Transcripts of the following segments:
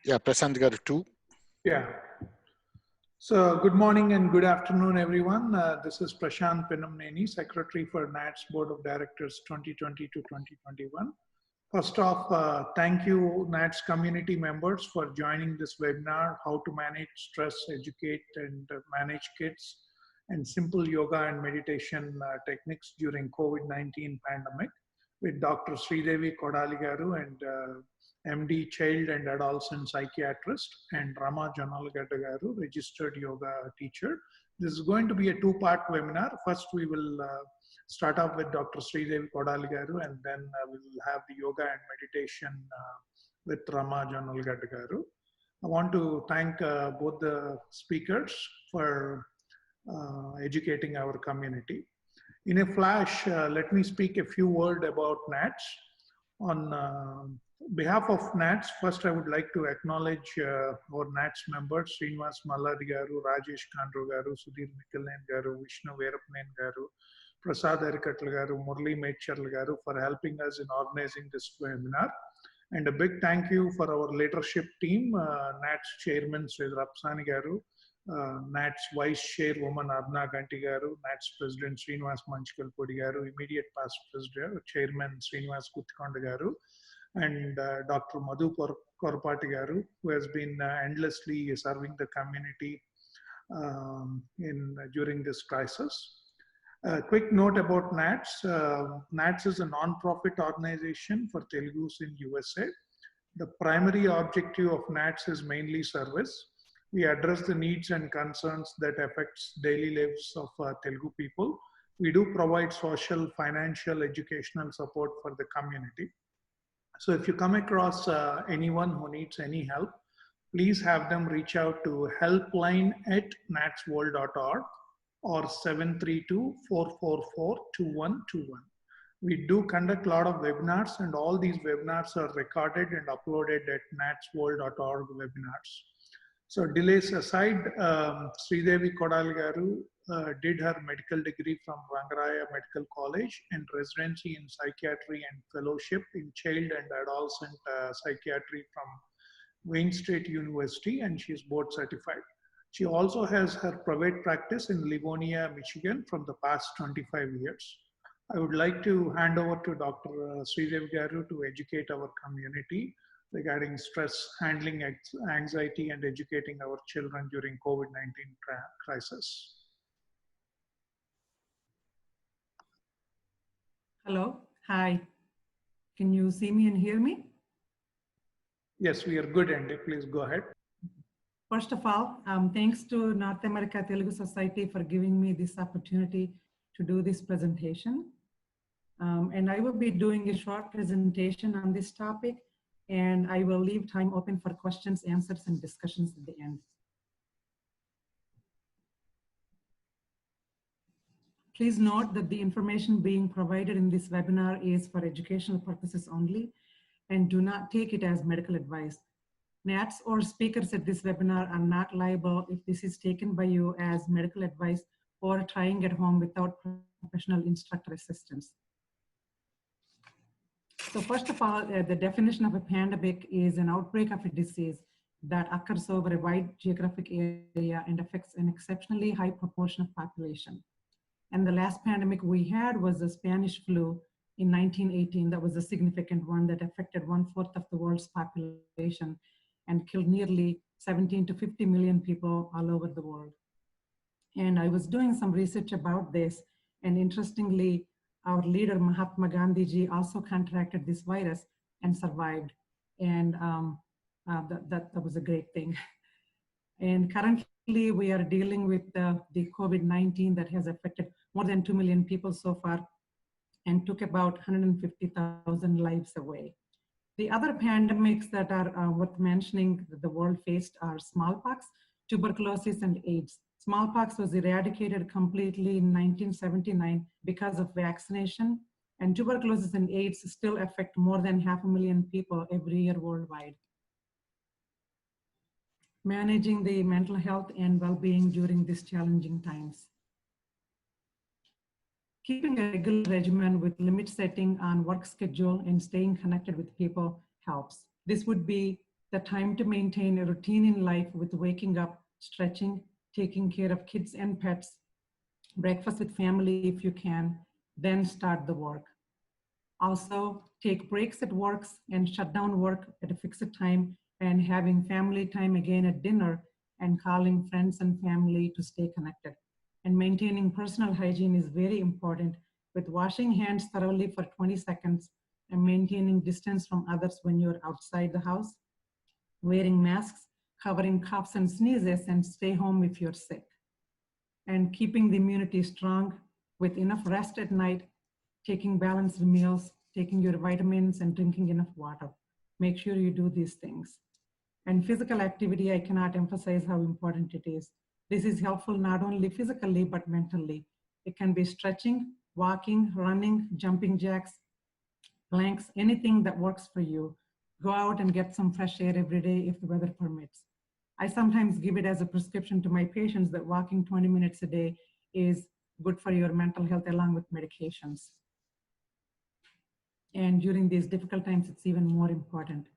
Yeah, Prashant garu too. Yeah. So good morning and good afternoon, everyone. This is Prashant Pinamneni, Secretary for NATS Board of Directors 2020 to 2021. First off, thank you NATS community members for joining this webinar, How to Manage Stress, Educate and Manage Kids, and Simple Yoga and Meditation Techniques during COVID-19 pandemic with Dr. Sridevi Kodali Garu and MD, Child and Adolescent Psychiatrist, and Rama Janalagada Garu, Registered Yoga Teacher. This is going to be a two-part webinar. First, we will start off with Dr. Sridevi Kodali Garu, and then we will have the yoga and meditation with Rama Janalagada Garu. I want to thank both the speakers for educating our community. In a flash, let me speak a few words about NATS. On behalf of NATS, first I would like to acknowledge our NATS members, Srinivas Malladi Garu, Rajesh Kandru Garu, Sudhir Mikkalnen Garu, Vishnu Veerapnen Garu, Prasad Erikatla Garu, Murli Mechcherla Garu for helping us in organizing this webinar. And a big thank you for our leadership team, NATS Chairman Sri Rapsani Garu, NATS Vice Chairwoman Adna Ganti Garu, NATS President Srinivas Manchikalpudi Garu, Immediate Past President Chairman Srinivas Kuttikonda Garu, and Dr. Madhu Korpati Garu, who has been endlessly serving the community during this crisis. A quick note about NATS. NATS is a non-profit organization for Telugus in USA. The primary objective of NATS is mainly service. We address the needs and concerns that affects daily lives of Telugu people. We do provide social, financial, educational support for the community. So if you come across anyone who needs any help, please have them reach out to helpline@natsworld.org or 732-444-2121. We do conduct a lot of webinars, and all these webinars are recorded and uploaded at natsworld.org webinars. So delays aside, Sridevi Kodali Garu did her medical degree from Rangaraya Medical College and residency in psychiatry and fellowship in child and adolescent psychiatry from Wayne State University, and she is board certified. She also has her private practice in Livonia, Michigan from the past 25 years. I would like to hand over to Dr. Sridevi Garu to educate our community regarding stress, handling anxiety, and educating our children during COVID-19 crisis. Hello, hi. Can you see me and hear me? Yes, we are good, Andy. Please go ahead. First of all, thanks to North America Telugu Society for giving me this opportunity to do this presentation. And I will be doing a short presentation on this topic, and I will leave time open for questions, answers, and discussions at the end. Please note that the information being provided in this webinar is for educational purposes only, and do not take it as medical advice. NATS or speakers at this webinar are not liable if this is taken by you as medical advice or trying at home without professional instructor assistance. So first of all, the definition of a pandemic is an outbreak of a disease that occurs over a wide geographic area and affects an exceptionally high proportion of population. And the last pandemic we had was the Spanish flu in 1918. That was a significant one that affected 1/4 of the world's population and killed nearly 17 to 50 million people all over the world. And I was doing some research about this, and interestingly, our leader Mahatma Gandhi ji also contracted this virus and survived, and that was a great thing. And currently we are dealing with the COVID-19 that has affected more than 2 million people so far and took about 150,000 lives away. The other pandemics that are worth mentioning that the world faced are smallpox, tuberculosis, and AIDS. Smallpox was eradicated completely in 1979 because of vaccination, and tuberculosis and AIDS still affect more than 500,000 people every year worldwide. Managing the mental health and well-being during these challenging times. Keeping a regular regimen with limit setting on work schedule and staying connected with people helps. This would be the time to maintain a routine in life with waking up, stretching, taking care of kids and pets, breakfast with family if you can, then start the work. Also, take breaks at works and shut down work at a fixed time and having family time again at dinner and calling friends and family to stay connected. And maintaining personal hygiene is very important with washing hands thoroughly for 20 seconds and maintaining distance from others when you're outside the house, wearing masks, covering coughs and sneezes, and stay home if you're sick. And keeping the immunity strong with enough rest at night, taking balanced meals, taking your vitamins, and drinking enough water. Make sure you do these things. And physical activity, I cannot emphasize how important it is. This is helpful not only physically, but mentally. It can be stretching, walking, running, jumping jacks, planks, anything that works for you. Go out and get some fresh air every day if the weather permits. I sometimes give it as a prescription to my patients that walking 20 minutes a day is good for your mental health along with medications. And during these difficult times, it's even more important.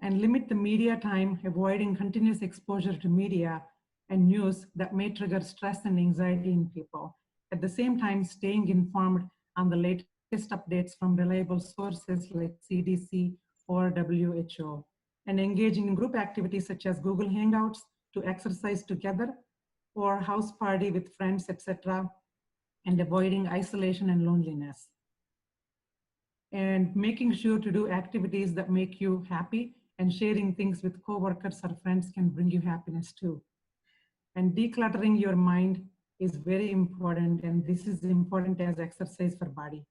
And limit the media time, avoiding continuous exposure to media and news that may trigger stress and anxiety in people. At the same time, staying informed on the latest updates from reliable sources like CDC or WHO, and engaging in group activities such as Google Hangouts to exercise together or house party with friends, etc., and avoiding isolation and loneliness. And making sure to do activities that make you happy, and sharing things with coworkers or friends can bring you happiness too. And decluttering your mind is very important, and this is important as exercise for body.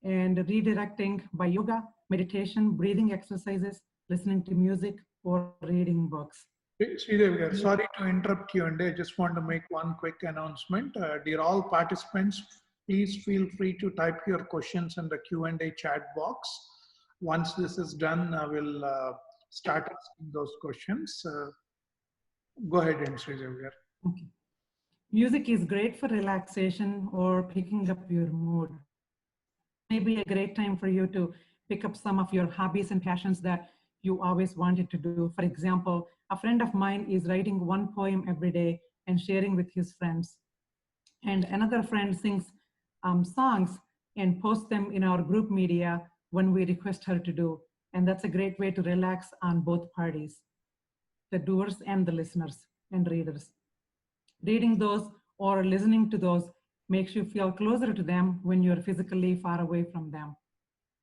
And redirecting by yoga, meditation, breathing exercises, listening to music, or reading books. Sridevi, sorry to interrupt you, and I just want to make one quick announcement. Dear all participants, please feel free to type your questions in the Q&A chat box. Once this is done, I will start asking those questions. Go ahead, Sridevi. Okay. Music is great for relaxation or picking up your mood. Maybe a great time for you to pick up some of your hobbies and passions that you always wanted to do. For example, a friend of mine is writing one poem every day and sharing with his friends. And another friend sings songs and posts them in our group media when we request her to do. And that's a great way to relax on both parties, the doers and the listeners and readers. Reading those or listening to those makes you feel closer to them when you're physically far away from them.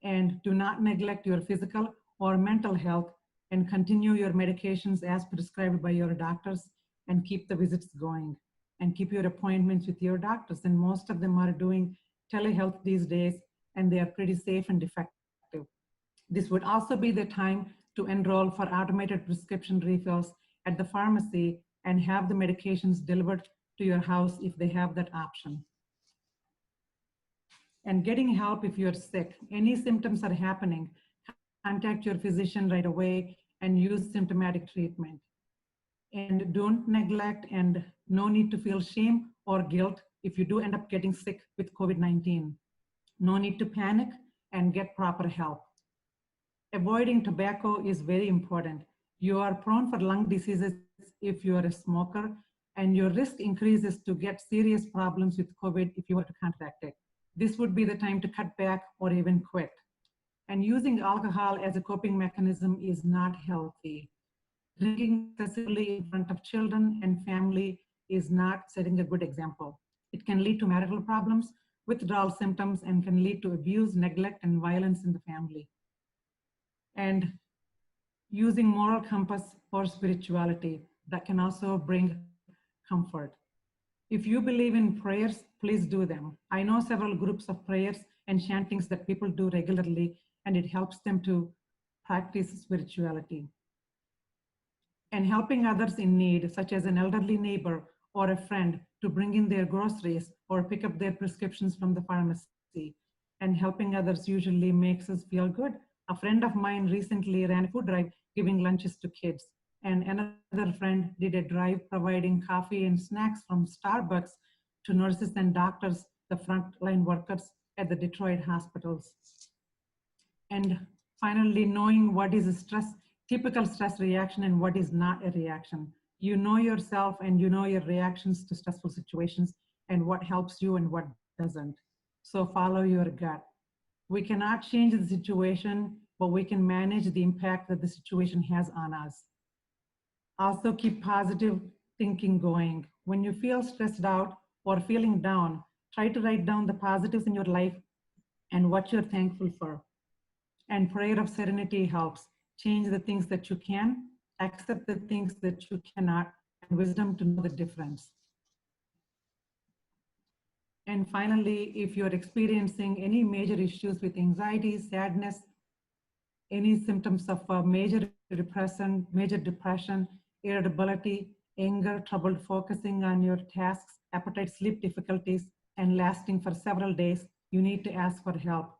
And do not neglect your physical or mental health, and continue your medications as prescribed by your doctors, and keep the visits going and keep your appointments with your doctors. And most of them are doing telehealth these days, and they are pretty safe and effective. This would also be the time to enroll for automated prescription refills at the pharmacy and have the medications delivered to your house if they have that option. And getting help if you're sick. Any symptoms are happening, contact your physician right away and use symptomatic treatment. And don't neglect, and no need to feel shame or guilt if you do end up getting sick with COVID-19. No need to panic, and get proper help. Avoiding tobacco is very important. You are prone for lung diseases if you are a smoker, and your risk increases to get serious problems with COVID if you were to contract it. This would be the time to cut back or even quit. And using alcohol as a coping mechanism is not healthy. Drinking excessively in front of children and family is not setting a good example. It can lead to marital problems, withdrawal symptoms, and can lead to abuse, neglect, and violence in the family. And using moral compass or spirituality, that can also bring comfort. If you believe in prayers, please do them. I know several groups of prayers and chantings that people do regularly, and it helps them to practice spirituality. And helping others in need, such as an elderly neighbor or a friend to bring in their groceries or pick up their prescriptions from the pharmacy. And helping others usually makes us feel good. A friend of mine recently ran a food drive giving lunches to kids. And another friend did a drive providing coffee and snacks from Starbucks to nurses and doctors, the frontline workers at the Detroit hospitals. And Finally, knowing what is a typical stress reaction and what is not a reaction. You know yourself and you know your reactions to stressful situations and what helps you and what doesn't. So follow your gut. We cannot change the situation, but we can manage the impact that the situation has on us. Also, keep positive thinking going. When you feel stressed out or feeling down, try to write down the positives in your life and what you're thankful for. And prayer of serenity helps. Change the things that you can, accept the things that you cannot, and wisdom to know the difference. And finally, if you're experiencing any major issues with anxiety, sadness, any symptoms of major depression, irritability, anger, trouble focusing on your tasks, appetite, sleep difficulties, and lasting for several days, you need to ask for help.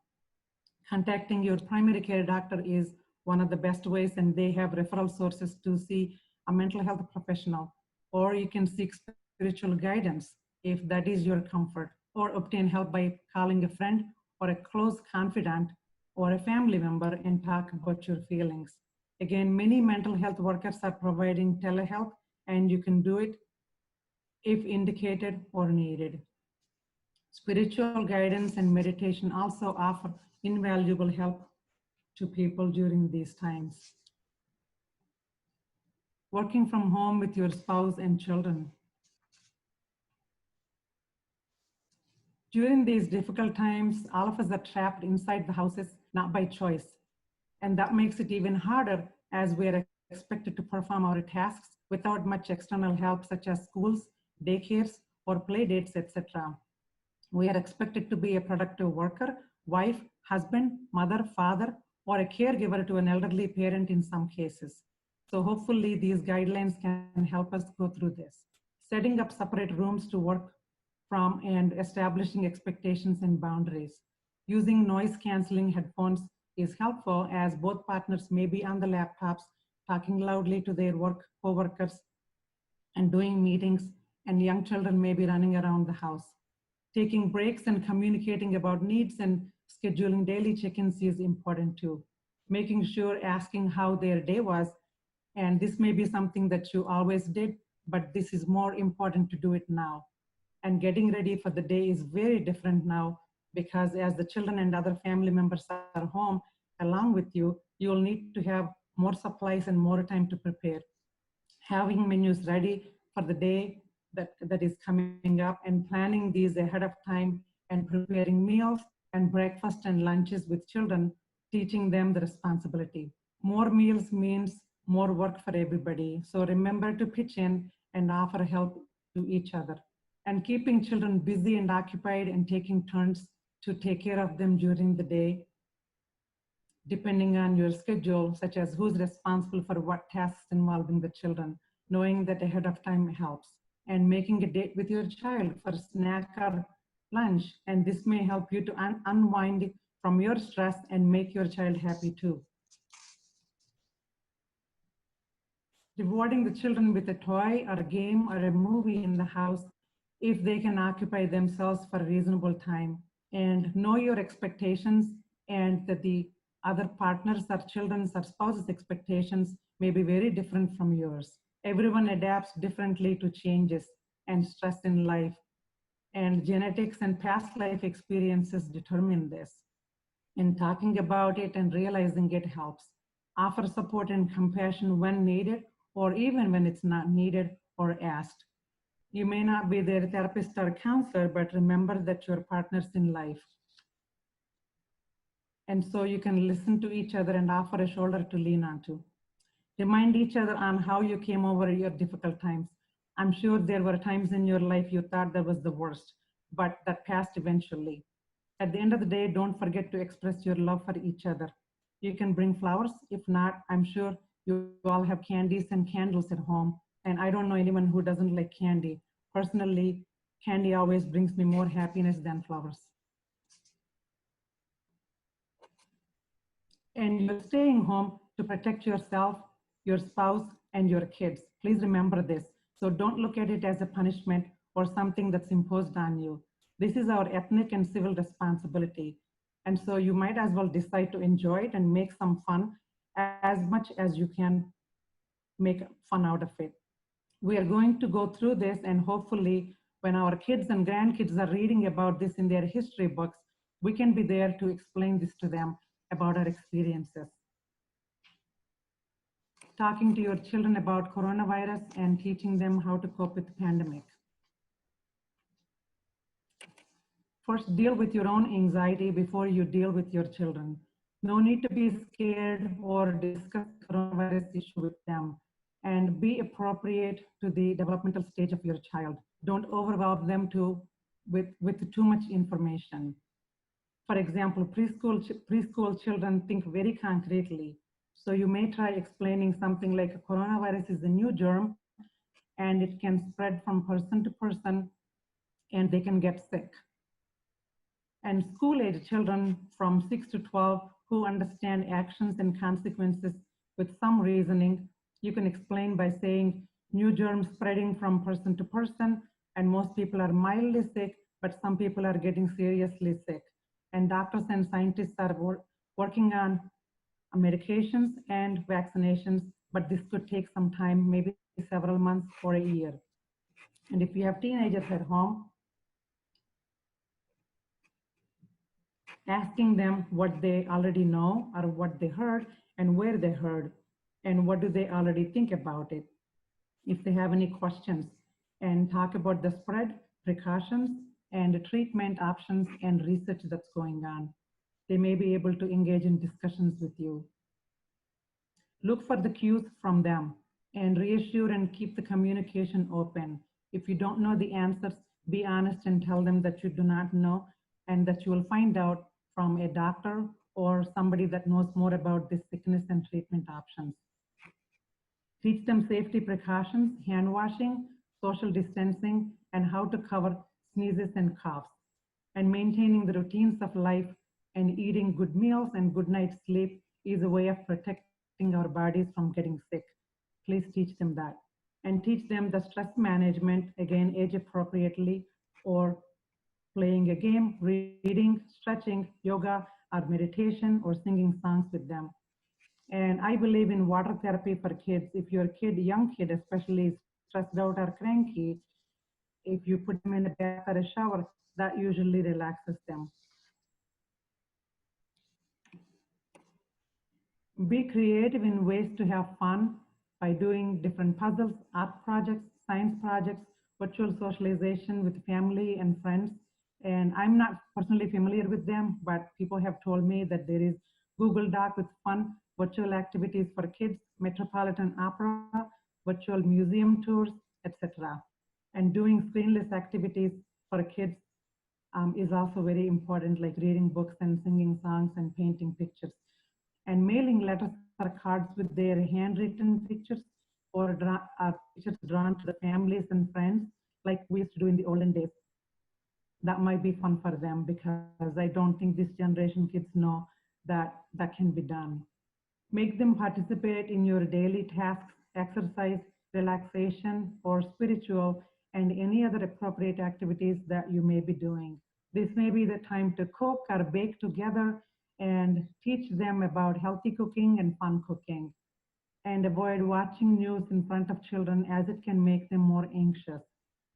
Contacting your primary care doctor is one of the best ways, and they have referral sources to see a mental health professional. Or you can seek spiritual guidance if that is your comfort, or obtain help by calling a friend or a close confidant or a family member and talk about your feelings. Again, many mental health workers are providing telehealth, and you can do it if indicated or needed. Spiritual guidance and meditation also offer invaluable help to people during these times. Working from home with your spouse and children. During these difficult times, all of us are trapped inside the houses, not by choice. And that makes it even harder as we are expected to perform our tasks without much external help, such as schools, daycares, or play dates, etc. We are expected to be a productive worker, wife, husband, mother, father, or a caregiver to an elderly parent in some cases. So hopefully these guidelines can help us go through this. Setting up separate rooms to work from and establishing expectations and boundaries. Using noise canceling headphones is helpful, as both partners may be on the laptops talking loudly to their co-workers and doing meetings, and young children may be running around the house. Taking breaks and communicating about needs and scheduling daily check-ins is important too. Making sure asking how their day was, and this may be something that you always did, but this is more important to do it now. And getting ready for the day is very different now, because as the children and other family members are home along with you, you'll need to have more supplies and more time to prepare. Having menus ready for the day that is coming up, and planning these ahead of time, and preparing meals and breakfast and lunches with children, teaching them the responsibility. More meals means more work for everybody. So remember to pitch in and offer help to each other. And keeping children busy and occupied and taking turns to take care of them during the day, depending on your schedule, such as who's responsible for what tasks involving the children. Knowing that ahead of time helps. And making a date with your child for snack or lunch. And this may help you to unwind from your stress and make your child happy too. Rewarding the children with a toy or a game or a movie in the house if they can occupy themselves for a reasonable time. And know your expectations, and that the other partners or children's or spouse's expectations may be very different from yours. Everyone adapts differently to changes and stress in life, and genetics and past life experiences determine this. And talking about it and realizing it helps. Offer support and compassion when needed, or even when it's not needed or asked. You may not be their therapist or counselor, but remember that you're partners in life. And so you can listen to each other and offer a shoulder to lean onto. Remind each other on how you came over your difficult times. I'm sure there were times in your life you thought that was the worst, but that passed eventually. At the end of the day, don't forget to express your love for each other. You can bring flowers. If not, I'm sure you all have candies and candles at home. And I don't know anyone who doesn't like candy. Personally, candy always brings me more happiness than flowers. And you're staying home to protect yourself, your spouse, and your kids. Please remember this. So don't look at it as a punishment or something that's imposed on you. This is our ethnic and civil responsibility. And so you might as well decide to enjoy it and make some fun as much as you can make fun out of it. We are going to go through this, and hopefully when our kids and grandkids are reading about this in their history books, we can be there to explain this to them about our experiences. Talking to your children about coronavirus and teaching them how to cope with the pandemic. First, deal with your own anxiety before you deal with your children. No need to be scared or discuss the coronavirus issue with them, and be appropriate to the developmental stage of your child. Don't overwhelm them with too much information. For example, preschool children think very concretely. So you may try explaining something like coronavirus is a new germ and it can spread from person to person and they can get sick. And school-age children from 6 to 12 who understand actions and consequences with some reasoning, you can explain by saying new germs spreading from person to person, and most people are mildly sick, but some people are getting seriously sick. And doctors and scientists are working on medications and vaccinations, but this could take some time, maybe several months or a year. And if you have teenagers at home, asking them what they already know or what they heard and where they heard and what do they already think about it. If they have any questions, and talk about the spread, precautions, and treatment options and research that's going on. They may be able to engage in discussions with you. Look for the cues from them and reassure and keep the communication open. If you don't know the answers, be honest and tell them that you do not know and that you will find out from a doctor or somebody that knows more about this sickness and treatment options. Teach them safety precautions, hand washing, social distancing, and how to cover sneezes and coughs, and maintaining the routines of life and eating good meals and good night's sleep is a way of protecting our bodies from getting sick. Please teach them that. And teach them the stress management, again, age appropriately, or playing a game, reading, stretching, yoga, or meditation, or singing songs with them. And I believe in water therapy for kids. If your kid, young kid especially, is stressed out or cranky, if you put them in a bath or a shower, that usually relaxes them. Be creative in ways to have fun by doing different puzzles, art projects, science projects, virtual socialization with family and friends. And I'm not personally familiar with them, but people have told me that there is Google Doc with fun virtual activities for kids, Metropolitan Opera, virtual museum tours, etc. And doing screenless activities for kids is also very important, like reading books and singing songs and painting pictures. And mailing letters or cards with their handwritten pictures or pictures drawn to the families and friends, like we used to do in the olden days. That might be fun for them because I don't think this generation kids know that that can be done. Make them participate in your daily tasks, exercise, relaxation, or spiritual, and any other appropriate activities that you may be doing. This may be the time to cook or bake together and teach them about healthy cooking and fun cooking. And avoid watching news in front of children as it can make them more anxious.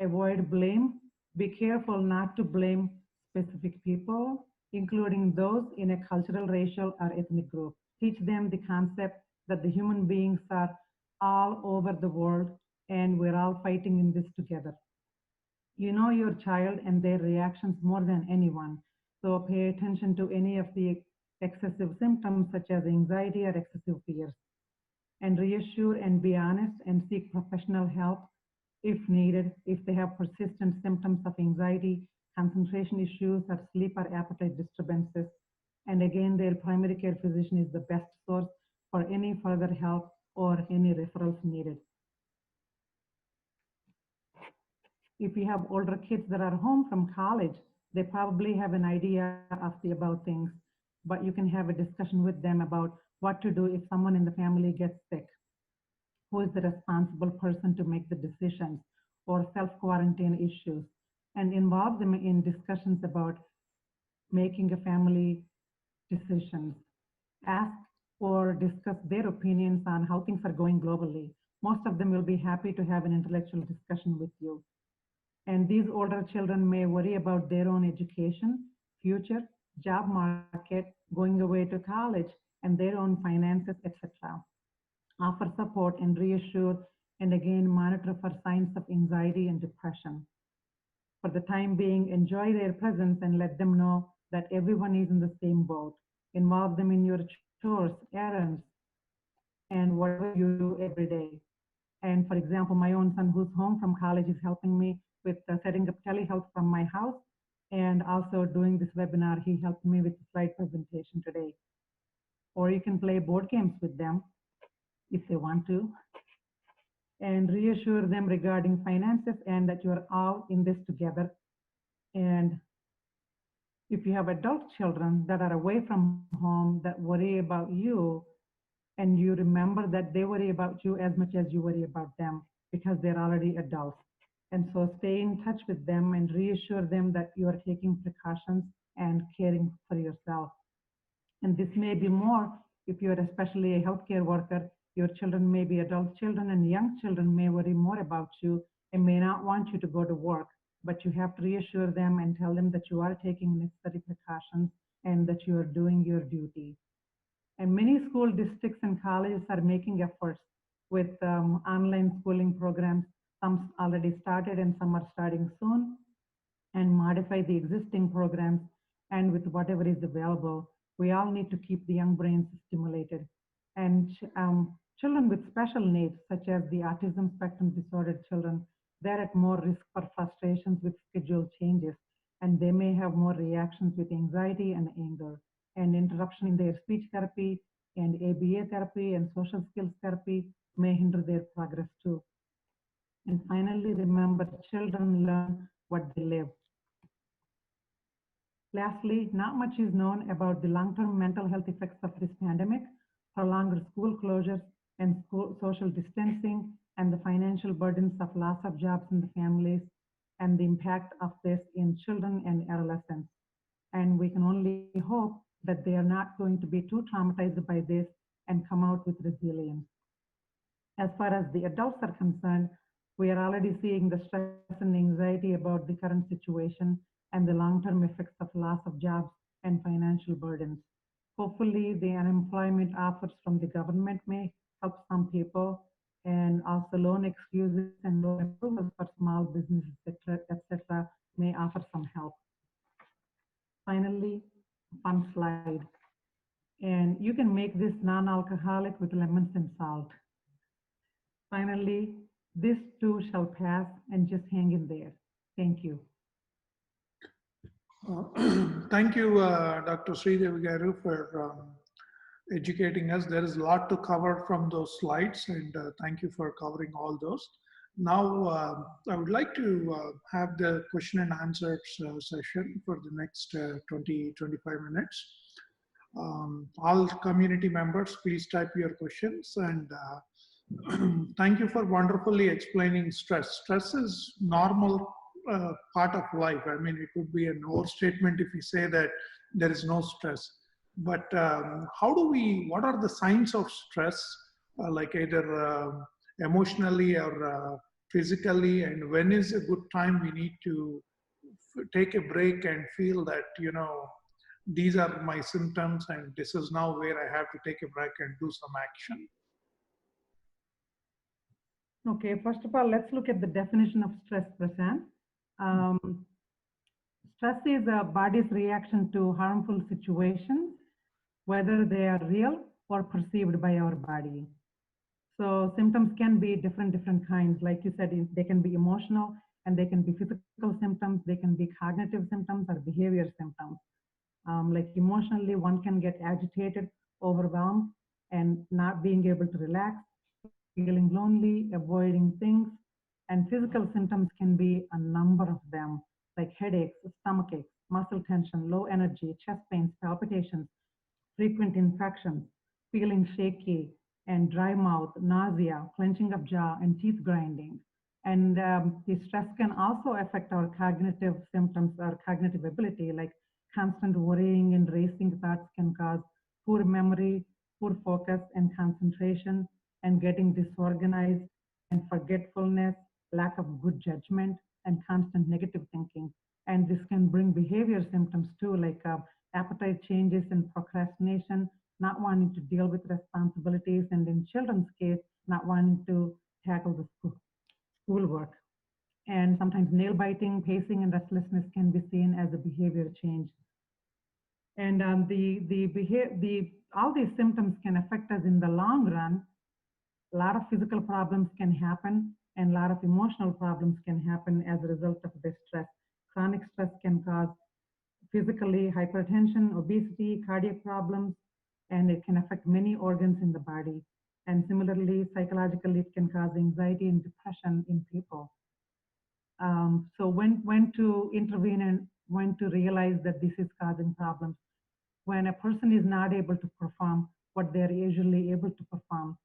Avoid blame. Be careful not to blame specific people, including those in a cultural, racial, or ethnic group. Teach them the concept that the human beings are all over the world and we're all fighting in this together. You know your child and their reactions more than anyone, so pay attention to any of the excessive symptoms such as anxiety or excessive fears. And reassure and be honest and seek professional help if needed, if they have persistent symptoms of anxiety, concentration issues, or sleep or appetite disturbances. And again, their primary care physician is the best source for any further help or any referrals needed. If you have older kids that are home from college, they probably have an idea about things, but you can have a discussion with them about what to do if someone in the family gets sick. Who is the responsible person to make the decisions or self-quarantine issues, and involve them in discussions about making a family decisions. Ask or discuss their opinions on how things are going globally. Most of them will be happy to have an intellectual discussion with you. And these older children may worry about their own education, future, job market, going away to college, and their own finances, etc. Offer support and reassure, and again, monitor for signs of anxiety and depression. For the time being, enjoy their presence and let them know that everyone is in the same boat. Involve them in your chores, errands, and whatever you do every day. And for example, my own son who's home from college is helping me with setting up telehealth from my house and also doing this webinar. He helped me with the slide presentation today. Or you can play board games with them if they want to, and reassure them regarding finances and that you're all in this together. And if you have adult children that are away from home that worry about you, and you remember that they worry about you as much as you worry about them because they're already adults. And so stay in touch with them and reassure them that you are taking precautions and caring for yourself. And this may be more if you're especially a healthcare worker. Your children may be adult children, and young children may worry more about you and may not want you to go to work, but you have to reassure them and tell them that you are taking necessary precautions and that you are doing your duty. And many school districts and colleges are making efforts with online schooling programs. Some already started and some are starting soon, and modify the existing programs and with whatever is available. We all need to keep the young brains stimulated. And children with special needs, such as the autism spectrum disordered children, they're at more risk for frustrations with schedule changes, and they may have more reactions with anxiety and anger, and interruption in their speech therapy and ABA therapy and social skills therapy may hinder their progress too. And finally, remember, children learn what they live. Lastly, not much is known about the long-term mental health effects of this pandemic, prolonged school closures and social distancing, and the financial burdens of loss of jobs in the families, and the impact of this in children and adolescents. And we can only hope that they are not going to be too traumatized by this and come out with resilience. As far as the adults are concerned, we are already seeing the stress and anxiety about the current situation and the long-term effects of loss of jobs and financial burdens. Hopefully, the unemployment offers from the government may help some people, and also loan excuses and loan approvals for small businesses, etc., may offer some help. Finally, fun slide. And you can make this non-alcoholic with lemons and salt. Finally, this too shall pass, and just hang in there. Thank you. Thank you, Dr. Sridevi Garu, for educating us. There is a lot to cover from those slides, and thank you for covering all those. Now, I would like to have the question and answers session for the next 20-25 minutes. All community members, please type your questions, and thank you for wonderfully explaining stress. Stress is normal part of life. I mean, it would be an overstatement if we say that there is no stress. But what are the signs of stress, like either emotionally or physically, and when is a good time we need to take a break and feel that, you know, these are my symptoms and this is now where I have to take a break and do some action? Okay, first of all, let's look at the definition of stress, Prashant. Stress is a body's reaction to harmful situations, whether they are real or perceived by our body. So symptoms can be different kinds. Like you said, they can be emotional, and they can be physical symptoms, they can be cognitive symptoms or behavior symptoms. Like emotionally, one can get agitated, overwhelmed, and not being able to relax, feeling lonely, avoiding things. And physical symptoms can be a number of them, like headaches, stomach aches, muscle tension, low energy, chest pains, palpitations, frequent infections, feeling shaky and dry mouth, nausea, clenching of jaw, and teeth grinding. And the stress can also affect our cognitive symptoms, our cognitive ability, like constant worrying and racing thoughts can cause poor memory, poor focus and concentration, and getting disorganized and forgetfulness, lack of good judgment, and constant negative thinking. And this can bring behavior symptoms too, like appetite changes and procrastination, not wanting to deal with responsibilities, and in children's case, not wanting to tackle the schoolwork. And sometimes nail biting, pacing, and restlessness can be seen as a behavior change. And all these symptoms can affect us in the long run. A lot of physical problems can happen, and a lot of emotional problems can happen as a result of this stress. Chronic stress can cause physically hypertension, obesity, cardiac problems, and it can affect many organs in the body. And similarly, psychologically, it can cause anxiety and depression in people. So when to intervene and when to realize that this is causing problems. When a person is not able to perform what they're usually able to perform,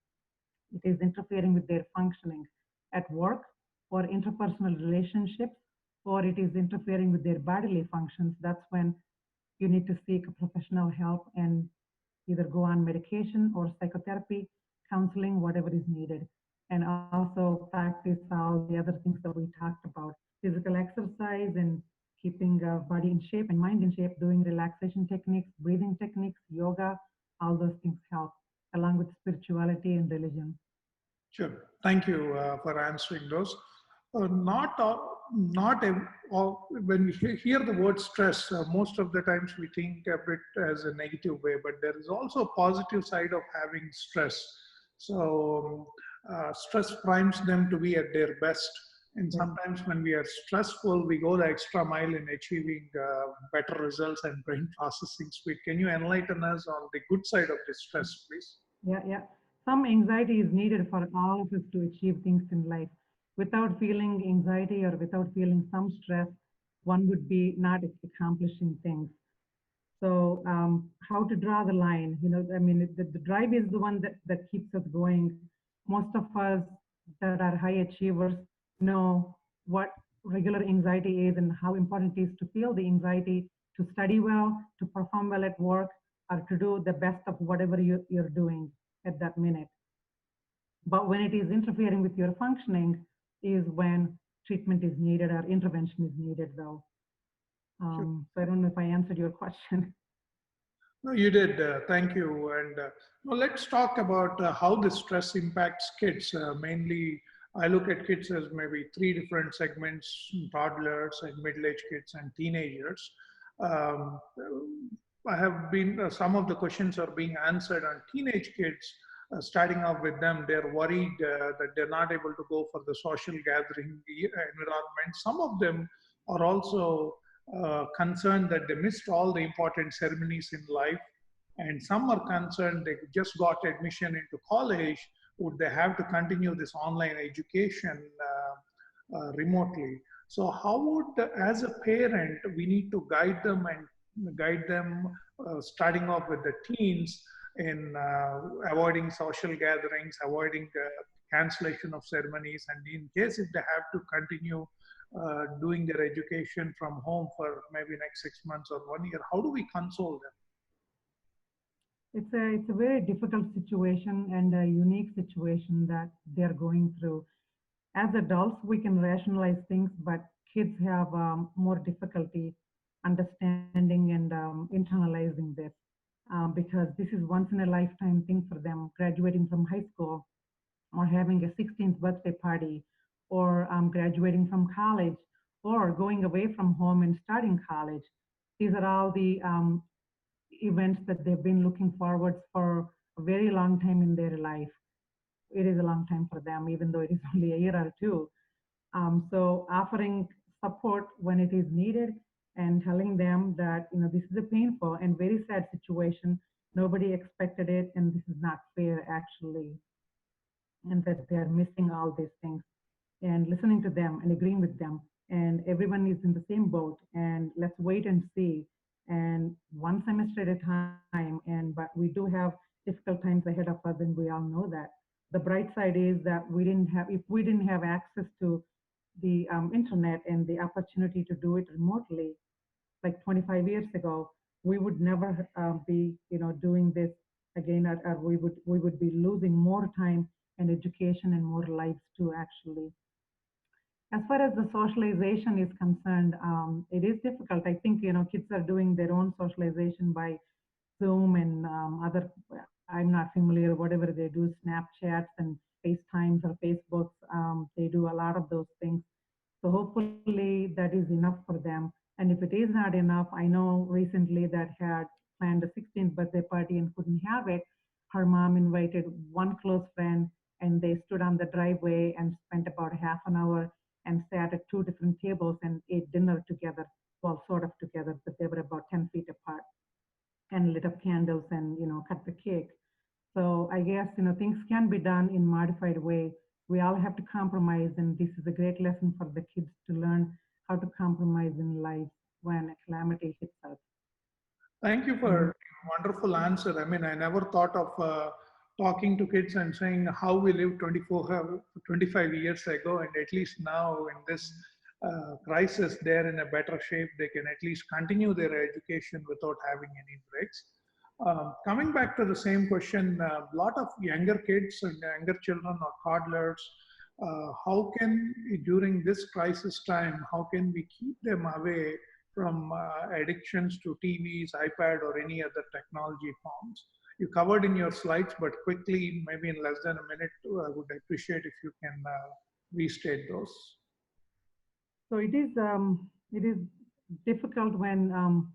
it is interfering with their functioning at work or interpersonal relationships, or it is interfering with their bodily functions. That's when you need to seek professional help and either go on medication or psychotherapy, counseling, whatever is needed. And also practice all the other things that we talked about, physical exercise and keeping body in shape and mind in shape, doing relaxation techniques, breathing techniques, yoga, all those things help, along with spirituality and religion. Sure. Thank you for answering those. When we hear the word stress, most of the times we think of it as a negative way, but there is also a positive side of having stress. So stress primes them to be at their best. And sometimes when we are stressful, we go the extra mile in achieving better results and brain processing speed. Can you enlighten us on the good side of this stress, please? Yeah. Some anxiety is needed for all of us to achieve things in life. Without feeling anxiety or without feeling some stress, one would be not accomplishing things. So how to draw the line? I mean, the drive is the one that keeps us going. Most of us that are high achievers know what regular anxiety is and how important it is to feel the anxiety, to study well, to perform well at work, or to do the best of whatever you're doing at that minute. But when it is interfering with your functioning is when treatment is needed or intervention is needed, though. Sure. So I don't know if I answered your question. No, you did. Thank you. And now let's talk about how the stress impacts kids. Mainly, I look at kids as maybe three different segments: toddlers and middle-aged kids and teenagers. Um, I have been, some of the questions are being answered on teenage kids. Starting off with them, they're worried that they're not able to go for the social gathering environment. Some of them are also concerned that they missed all the important ceremonies in life, and some are concerned they just got admission into college. Would they have to continue this online education remotely? So how would, as a parent, we need to guide them starting off with the teens in avoiding social gatherings, avoiding cancellation of ceremonies, and in case if they have to continue doing their education from home for maybe next 6 months or 1 year, how do we console them? It's a very difficult situation and a unique situation that they're going through. As adults, we can rationalize things, but kids have more difficulty understanding and internalizing this because this is once in a lifetime thing for them, graduating from high school or having a 16th birthday party or graduating from college or going away from home and starting college. These are all the events that they've been looking forward for a very long time in their life. It is a long time for them, even though it is only a year or two. So offering support when it is needed and telling them that, this is a painful and very sad situation. Nobody expected it, and this is not fair, actually, and that they're missing all these things, and listening to them and agreeing with them. And everyone is in the same boat, and let's wait and see. And one semester at a time, but we do have difficult times ahead of us, and we all know that. the bright side is that if we didn't have access to the internet and the opportunity to do it remotely, like 25 years ago, we would never be, doing this again, or we would be losing more time and education and more lives too, actually. As far as the socialization is concerned, it is difficult. I think, kids are doing their own socialization by Zoom and other, I'm not familiar, whatever they do, Snapchats and FaceTimes or Facebooks. They do a lot of those things. So hopefully that is enough for them. And if it is not enough, I know recently that had planned a 16th birthday party and couldn't have it. Her mom invited one close friend and they stood on the driveway and spent about half an hour and sat at two different tables and ate dinner together, well, sort of together, but they were about 10 feet apart, and lit up candles and, cut the cake. So I guess, things can be done in modified way. We all have to compromise, and this is a great lesson for the kids to learn how to compromise in life when a calamity hits us. Thank you for a wonderful answer. I mean, I never thought of talking to kids and saying how we lived 25 years ago, and at least now in this crisis, they're in a better shape. They can at least continue their education without having any breaks. Coming back to the same question, a lot of younger kids and younger children or toddlers, how can, during this crisis time, how can we keep them away from addictions to TVs, iPad, or any other technology forms? You covered in your slides, but quickly, maybe in less than a minute, I would appreciate if you can restate those. So it is difficult when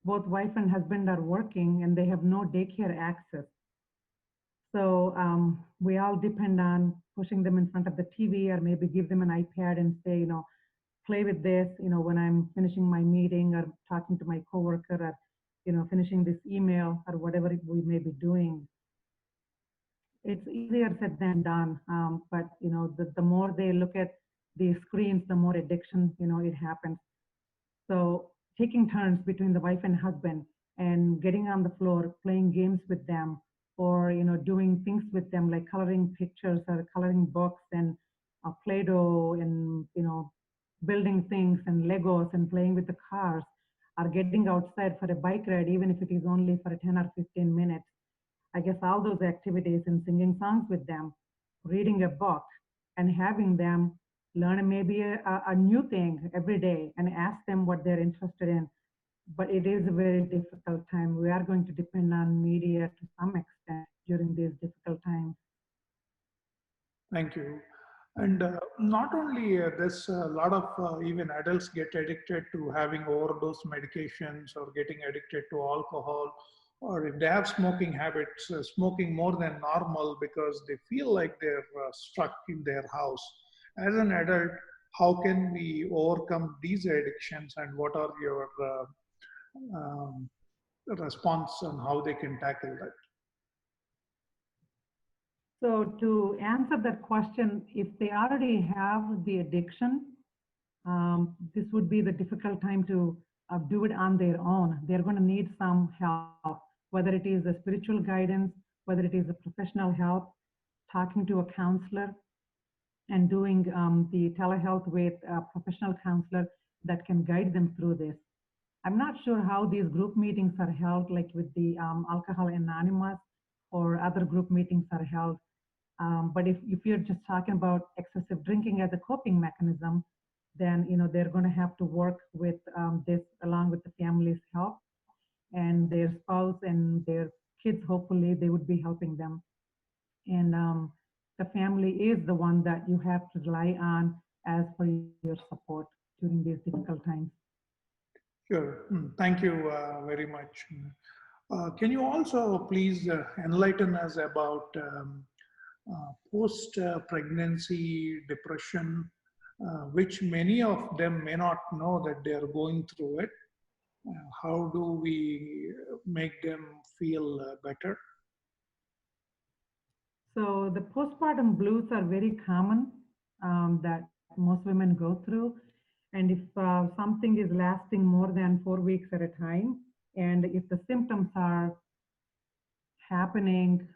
both wife and husband are working and they have no daycare access. So we all depend on pushing them in front of the TV or maybe give them an iPad and say, play with this, when I'm finishing my meeting or talking to my coworker or, finishing this email or whatever we may be doing. It's easier said than done. But, the more they look at the screens, the more addiction, it happens. So taking turns between the wife and husband and getting on the floor, playing games with them, or, doing things with them like coloring pictures or coloring books and Play-Doh and, building things and Legos and playing with the cars, or getting outside for a bike ride, even if it is only for 10 or 15 minutes. I guess all those activities and singing songs with them, reading a book, and having them learn maybe a new thing every day and ask them what they're interested in. But it is a very difficult time. We are going to depend on media to some extent during these difficult times. Thank you. And not only this, a lot of even adults get addicted to having overdose medications or getting addicted to alcohol, or if they have smoking habits, smoking more than normal because they feel like they're stuck in their house. As an adult, how can we overcome these addictions, and what are your response on how they can tackle that? So to answer that question, if they already have the addiction, this would be the difficult time to do it on their own. They're going to need some help, whether it is a spiritual guidance, whether it is a professional help, talking to a counselor, and doing the telehealth with a professional counselor that can guide them through this. I'm not sure how these group meetings are held, like with the Alcohol Anonymous or other group meetings are held. But if you're just talking about excessive drinking as a coping mechanism, then they're going to have to work with this along with the family's help, and their spouse and their kids. Hopefully, they would be helping them. And the family is the one that you have to rely on as for your support during these difficult times. Sure. Thank you very much. Can you also please enlighten us about post-pregnancy depression, which many of them may not know that they are going through it? How do we make them feel better? So the postpartum blues are very common that most women go through. And if something is lasting more than 4 weeks at a time, and if the symptoms are happening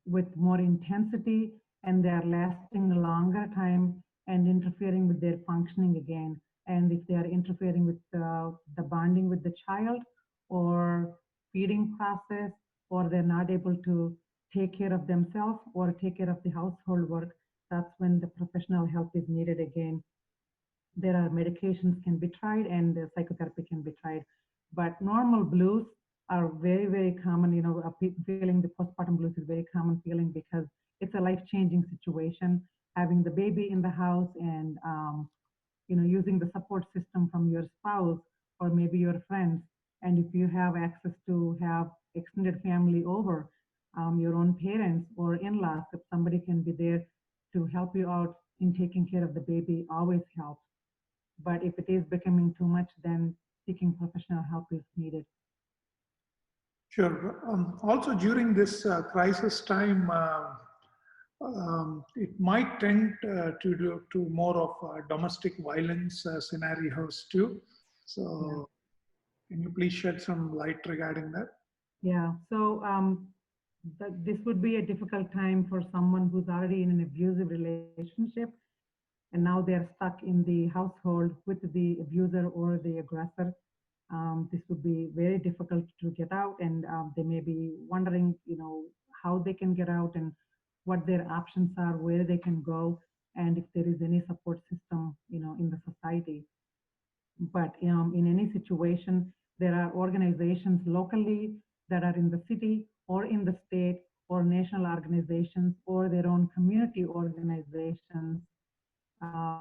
with more intensity, and they are lasting a longer time and interfering with their functioning again. And if they are interfering with the bonding with the child or feeding process, or they're not able to take care of themselves or take care of the household work, that's when the professional help is needed again. There are medications can be tried and the psychotherapy can be tried. But normal blues are very, very common. You know, feeling the postpartum blues is very common feeling because it's a life-changing situation. Having the baby in the house and you know, using the support system from your spouse or maybe your friends. And if you have access to have extended family over, your own parents or in-laws, if somebody can be there to help you out in taking care of the baby, always helps. But if it is becoming too much, then seeking professional help is needed. Sure. Also, during this crisis time, it might tend to more of domestic violence scenarios too. So, can you please shed some light regarding that? Yeah. So this would be a difficult time for someone who's already in an abusive relationship, and now they're stuck in the household with the abuser or the aggressor. This would be very difficult to get out, and they may be wondering, you know, how they can get out and what their options are, where they can go, and if there is any support system, you know, in the society. But in any situation, there are organizations locally that are in the city or in the state or national organizations or their own community organizations.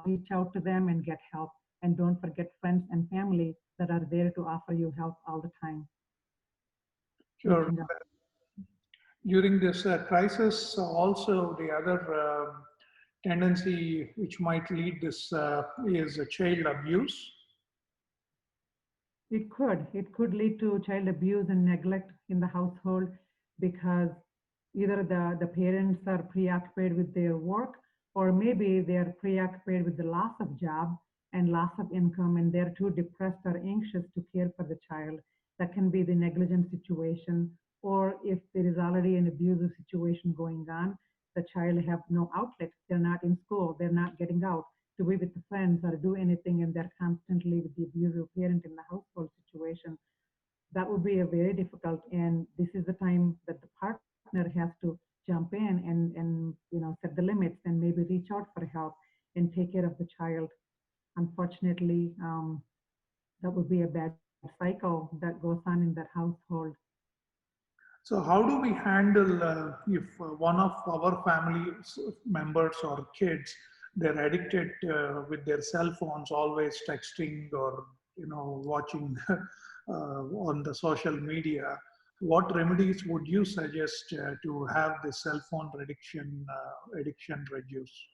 Reach out to them and get help. And don't forget friends and family that are there to offer you help all the time. Sure. During this crisis, also the other tendency which might lead this is child abuse. It could lead to child abuse and neglect in the household because either the parents are preoccupied with their work, or maybe they are preoccupied with the loss of job and loss of income, and they're too depressed or anxious to care for the child. That can be the negligent situation. Or if there is already an abusive situation going on, the child have no outlet. They're not in school. They're not getting out to be with the friends or do anything, and they're constantly with the abusive parent in the household situation. That would be a very difficult, and this is the time that the partner has to jump in and you know, set the limits and maybe reach out for help and take care of the child. Unfortunately, that would be a bad cycle that goes on in that household. So how do we handle if one of our family members or kids, they're addicted with their cell phones, always texting or, you know, watching on the social media? What remedies would you suggest to have the cell phone addiction reduced?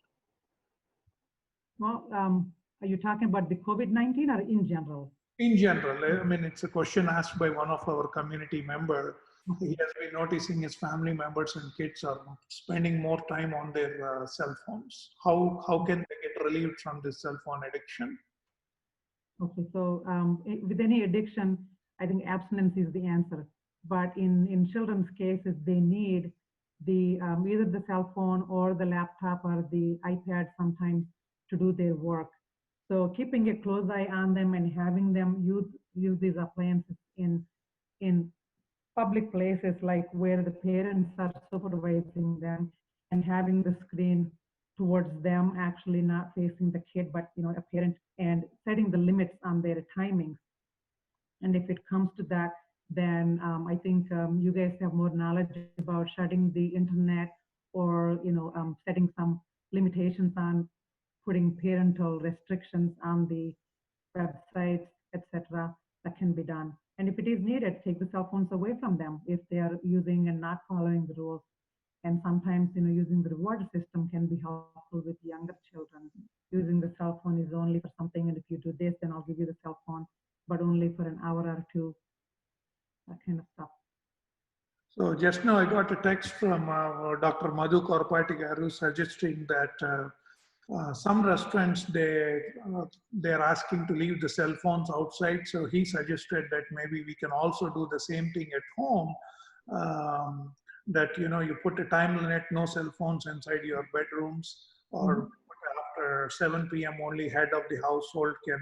Well, are you talking about the COVID-19 or in general? In general, I mean, it's a question asked by one of our community members. He has been noticing his family members and kids are spending more time on their cell phones. How can they get relieved from this cell phone addiction? Okay, so with any addiction, I think abstinence is the answer. But in children's cases, they need the either the cell phone or the laptop or the iPad sometimes to do their work. So keeping a close eye on them and having them use these appliances in public places, like where the parents are supervising them, and having the screen towards them, actually not facing the kid, but, you know, a parent, and setting the limits on their timings. And if it comes to that, then I think you guys have more knowledge about shutting the internet, or, you know, setting some limitations on putting parental restrictions on the websites, etc. That can be done. And if it is needed, take the cell phones away from them if they are using and not following the rules. And sometimes, you know, using the reward system can be helpful with younger children. Using the cell phone is only for something, and if you do this, then I'll give you the cell phone, but only for an hour or two, that kind of stuff. So just now I got a text from Dr. Madhu Korpati garu suggesting that some restaurants, they're asking to leave the cell phones outside. So he suggested that maybe we can also do the same thing at home. that, you put a time limit, no cell phones inside your bedrooms, or after 7 p.m. only head of the household can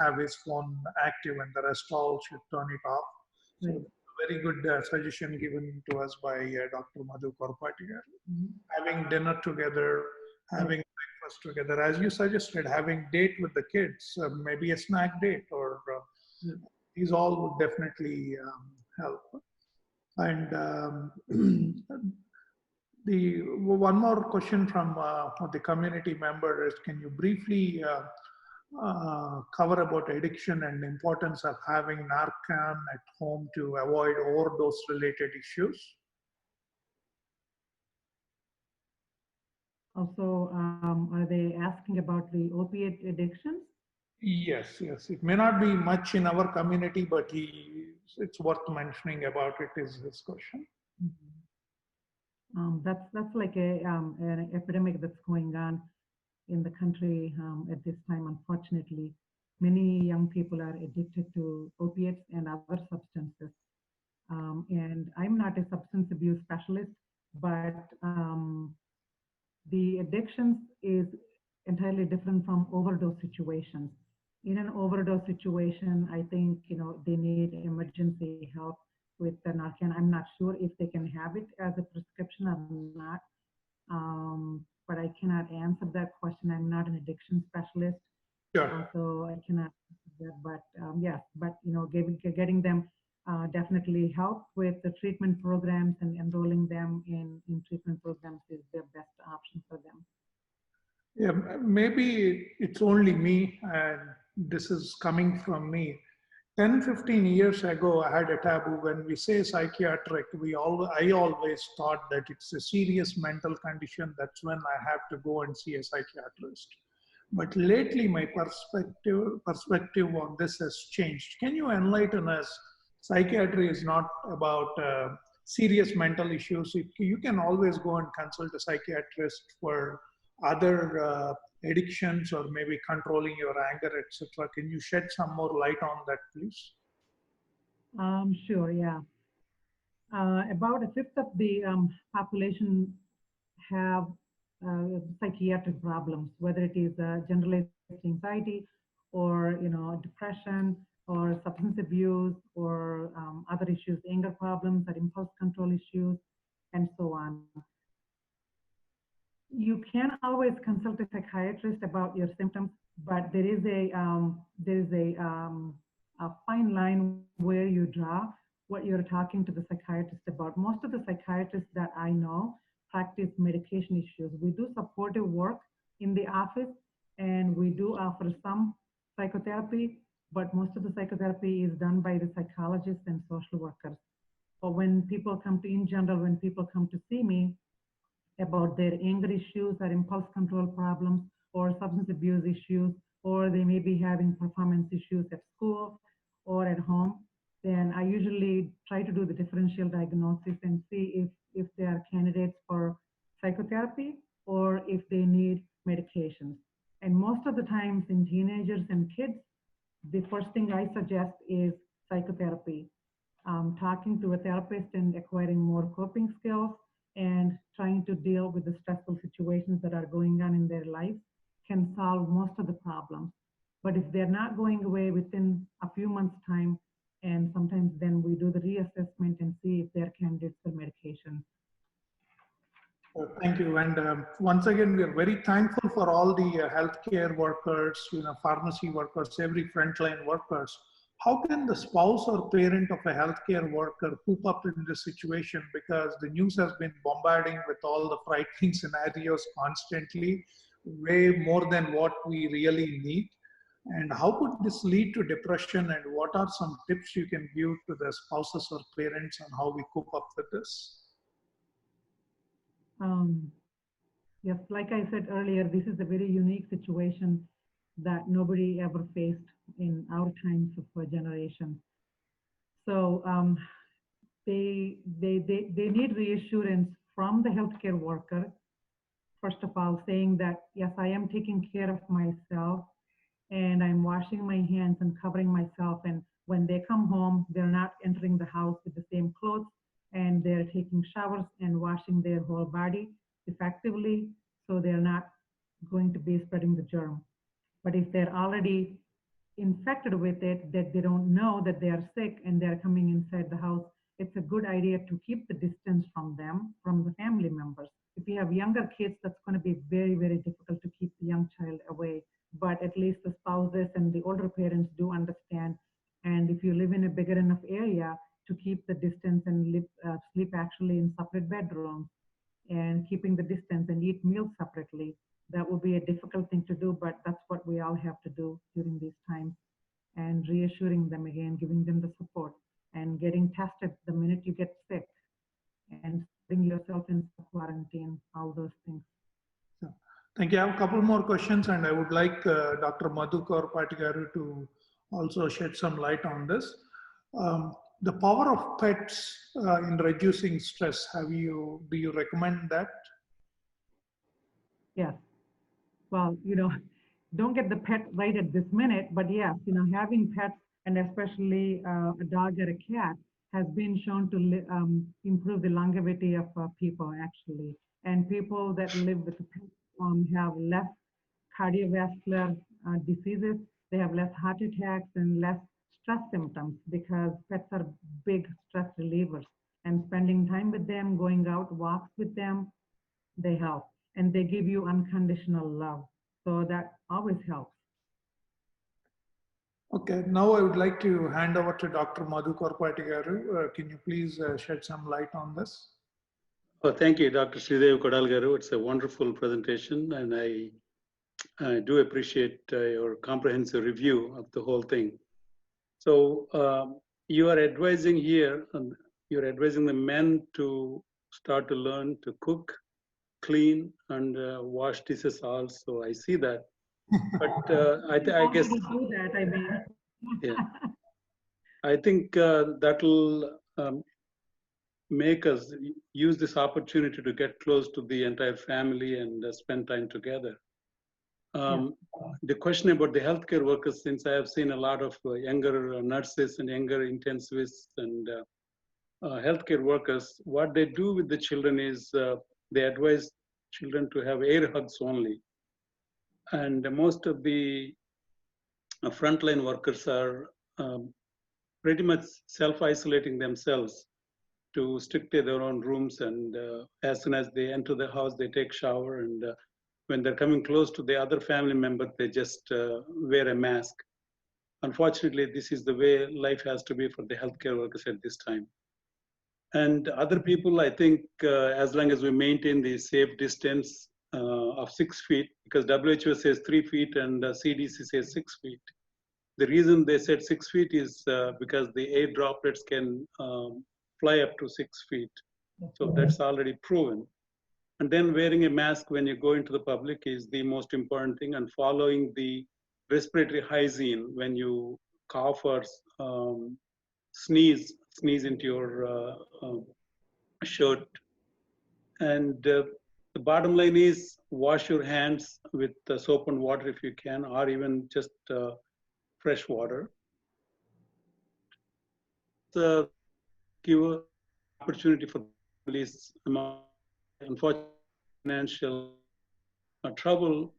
have his phone active and the rest all should turn it off. So Right. very good suggestion given to us by Dr. Madhu Korpati. Having dinner together, having breakfast together, as you suggested, having date with the kids, maybe a snack date, or these all would definitely help. And the one more question from the community member is, can you briefly cover about addiction and the importance of having Narcan at home to avoid overdose related issues? Also, are they asking about the opiate addictions? Yes, yes. It may not be much in our community, but it's worth mentioning about it is his question. That's like an epidemic that's going on in the country at this time. Unfortunately, many young people are addicted to opiates and other substances. And I'm not a substance abuse specialist, but the addictions is entirely different from overdose situations. In an overdose situation, I think they need emergency help with the Narcan. I'm not sure if they can have it as a prescription or not, but I cannot answer that question. I'm not an addiction specialist, Sure. so I cannot answer that. But yes, but getting them definitely help with the treatment programs and enrolling them in treatment programs is the best option for them. Yeah, maybe it's only me, and this is coming from me. 10, 15 years ago, I had a taboo. When we say psychiatric, I always thought that it's a serious mental condition. That's when I have to go and see a psychiatrist. But lately, my perspective on this has changed. Can you enlighten us? Psychiatry is not about serious mental issues. You can always go and consult a psychiatrist for other addictions or maybe controlling your anger, etc. Can you shed some more light on that, please? Sure, yeah. About a fifth of the population have psychiatric problems, whether it is generalized anxiety or depression or substance abuse or other issues, anger problems or impulse control issues, and so on. You can always consult a psychiatrist about your symptoms, but there is a fine line where you draw what you're talking to the psychiatrist about. Most of the psychiatrists that I know practice medication issues. We do supportive work in the office, and we do offer some psychotherapy, but most of the psychotherapy is done by the psychologists and social workers. But when people come to see me about their anger issues or impulse control problems or substance abuse issues, or they may be having performance issues at school or at home, then I usually try to do the differential diagnosis and see if they are candidates for psychotherapy or if they need medications. And most of the times in teenagers and kids, the first thing I suggest is psychotherapy. Talking to a therapist and acquiring more coping skills and trying to deal with the stressful situations that are going on in their lives can solve most of the problems. But if they're not going away within a few months' time, and sometimes then we do the reassessment and see if they're candidates for medication. Thank you. And once again, we are very thankful for all the healthcare workers, pharmacy workers, every frontline workers. How can the spouse or parent of a healthcare worker cope up in this situation? Because the news has been bombarding with all the frightening scenarios constantly, way more than what we really need. And how could this lead to depression? And what are some tips you can give to the spouses or parents on how we cope up with this? Yes, like I said earlier, this is a very unique situation that nobody ever faced in our times of a generation. So they need reassurance from the healthcare worker. First of all, saying that yes, I am taking care of myself and I'm washing my hands and covering myself. And when they come home, they're not entering the house with the same clothes and they're taking showers and washing their whole body effectively, so they're not going to be spreading the germ. But if they're already infected with it, that they don't know that they are sick and they're coming inside the house, it's a good idea to keep the distance from them, from the family members. If you have younger kids, that's going to be very, very difficult to keep the young child away. But at least the spouses and the older parents do understand. And if you live in a bigger enough area, to keep the distance and sleep actually in separate bedrooms and keeping the distance and eat meals separately. That would be a difficult thing to do, but that's what we all have to do during these times. And reassuring them again, giving them the support and getting tested the minute you get sick and putting yourself in quarantine, all those things. So, thank you. I have a couple more questions, and I would like Dr. Madhukar Patigaru to also shed some light on this. The power of pets in reducing stress, do you recommend that? Yes. Well, don't get the pet right at this minute, but yes, having pets, and especially a dog or a cat, has been shown to improve the longevity of people actually. And people that live with pets have less cardiovascular diseases, they have less heart attacks and less stress symptoms, because pets are big stress relievers. And spending time with them, going out walks with them, they help. And they give you unconditional love. So that always helps. Okay, now I would like to hand over to Dr. Madhukar Patigaru. Can you please shed some light on this? Oh, thank you, Dr. Sridev Kodalgaru. It's a wonderful presentation, and I do appreciate your comprehensive review of the whole thing. So you are advising here, you're advising the men to start to learn to cook, clean, and wash dishes also. I see that. But I guess do that, I mean. Yeah, I think that'll make us use this opportunity to get close to the entire family and spend time together. The question about the healthcare workers, since I have seen a lot of younger nurses and younger intensivists and healthcare workers, what they do with the children is they advise children to have air hugs only. And most of the frontline workers are pretty much self-isolating themselves to stick to their own rooms, and as soon as they enter the house, they take shower, and when they're coming close to the other family member, they just wear a mask. Unfortunately, this is the way life has to be for the healthcare workers at this time. And other people, I think, as long as we maintain the safe distance of 6 feet, because WHO says 3 feet and CDC says 6 feet. The reason they said 6 feet is because the air droplets can fly up to 6 feet. So that's already proven. And then wearing a mask when you go into the public is the most important thing, and following the respiratory hygiene when you cough or sneeze into your shirt. And the bottom line is wash your hands with soap and water if you can, or even just fresh water. Give an opportunity for families, unfortunately, financial trouble.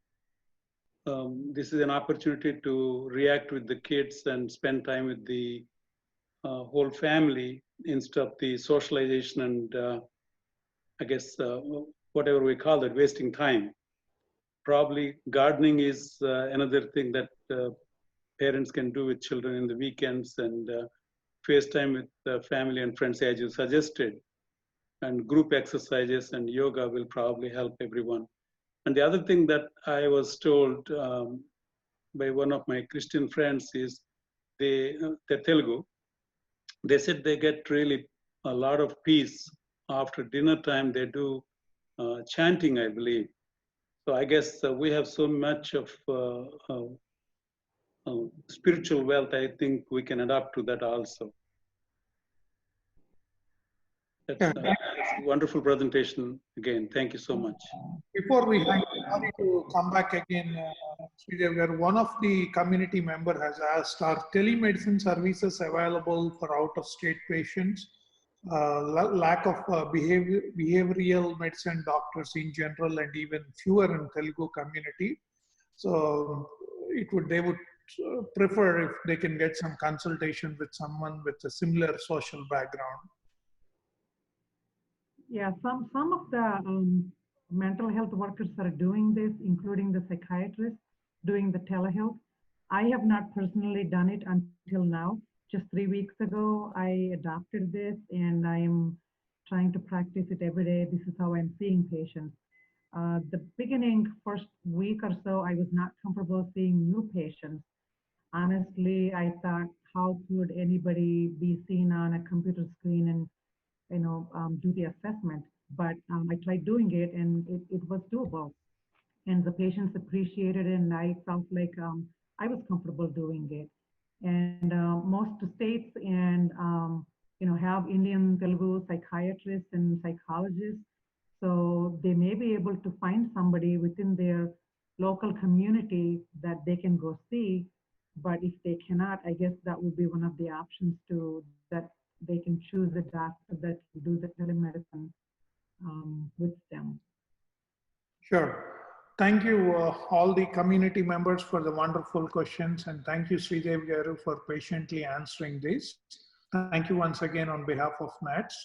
This is an opportunity to react with the kids and spend time with the whole family instead of the socialization and I guess whatever we call it, wasting time. Probably gardening is another thing that parents can do with children in the weekends, and FaceTime with family and friends as you suggested. And group exercises and yoga will probably help everyone. And the other thing that I was told by one of my Christian friends is they're Telugu. They said they get really a lot of peace after dinner time. They do chanting, I believe. So I guess we have so much of spiritual wealth. I think we can adapt to that also. That's a wonderful presentation again. Thank you so much. Before we hang, sorry to come back again, Sridev, one of the community member has asked, are telemedicine services available for out-of-state patients? lack of behavioral medicine doctors in general, and even fewer in Telugu community. So they would prefer if they can get some consultation with someone with a similar social background. Yeah, some of the mental health workers are doing this, including the psychiatrists doing the telehealth. I have not personally done it until now. Just 3 weeks ago, I adopted this, and I am trying to practice it every day. This is how I'm seeing patients. The beginning, first week or so, I was not comfortable seeing new patients. Honestly, I thought, how could anybody be seen on a computer screen and do the assessment? But I tried doing it, and it was doable. And the patients appreciated it, and I felt like I was comfortable doing it. And most states and have Indian Telugu psychiatrists and psychologists, so they may be able to find somebody within their local community that they can go see. But if they cannot, I guess that would be one of the options that they can choose a doctor that can do the telemedicine with them. Sure. Thank you, all the community members, for the wonderful questions, and thank you, Sridevi Garu, for patiently answering this. Thank you once again on behalf of NATS.